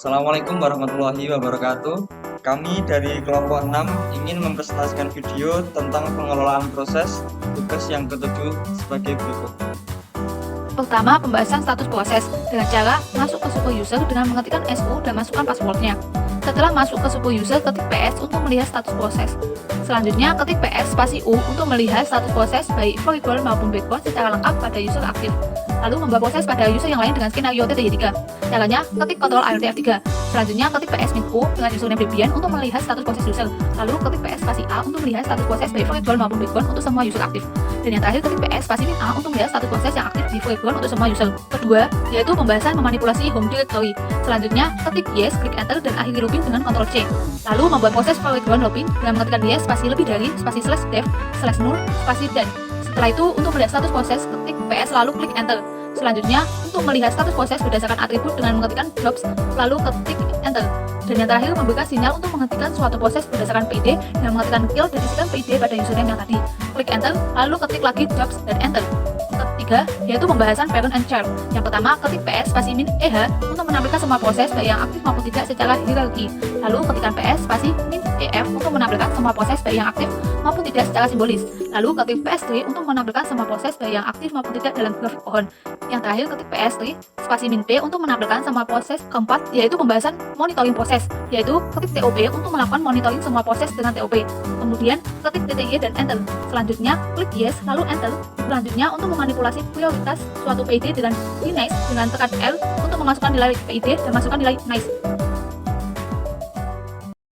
Assalamualaikum warahmatullahi wabarakatuh. Kami dari kelompok 6 ingin mempresentasikan video tentang pengelolaan proses tugas yang ketujuh sebagai berikut. Pertama, pembahasan status proses dengan cara masuk ke super user dengan mengetikkan SU dan masukkan passwordnya. Setelah masuk ke super user, ketik PS untuk melihat status proses. Selanjutnya, ketik PS spasi U untuk melihat status proses baik forward maupun backward secara lengkap pada user aktif. Lalu membuat proses pada user yang lain dengan skenario TTY3. Caranya, ketik Ctrl Alt F3. Selanjutnya, ketik PS min U dengan username Debian untuk melihat status proses user. Lalu ketik PS spasi A untuk melihat status proses baik forward maupun backward untuk semua user aktif. Dan yang terakhir, ketik PS spasi min A untuk melihat status proses yang aktif di forward untuk semua user. Kedua, yaitu pembahasan memanipulasi home directory. Selanjutnya, ketik yes, klik enter dan akhiri looping dengan Ctrl C. Lalu membuat proses forward looping dengan mengetikkan yes spasi lebih dari spasi /dev /null spasi dan. Setelah itu, untuk melihat status proses, ketik PS lalu klik enter. Selanjutnya, untuk melihat status proses berdasarkan atribut dengan mengetikkan jobs lalu ketik enter. Dan yang terakhir, memberikan sinyal untuk menghentikan suatu proses berdasarkan PID dengan mengetikkan kill dan isikan PID pada username yang tadi. Klik enter, lalu ketik lagi jobs dan enter. Ketiga, yaitu pembahasan parent and child. Yang pertama, ketik PS spasi min EH untuk menampilkan semua proses baik yang aktif maupun tidak secara hierarki. Lalu ketikkan PS spasi min EF untuk menampilkan semua proses baik yang aktif maupun tidak secara simbolis. Lalu ketik PS3 untuk menampilkan semua proses baik yang aktif maupun tidak dalam grafik pohon. Yang terakhir, ketik PS3 spasi min P untuk menampilkan semua proses. Keempat, yaitu pembahasan monitoring proses, yaitu ketik TOP untuk melakukan monitoring semua proses dengan TOP. Kemudian ketik TTY dan enter. Selanjutnya, klik yes lalu enter. Selanjutnya, untuk memanipulasi prioritas suatu PID dengan nice dengan tekan L untuk memasukkan nilai PID dan masukkan nilai nice.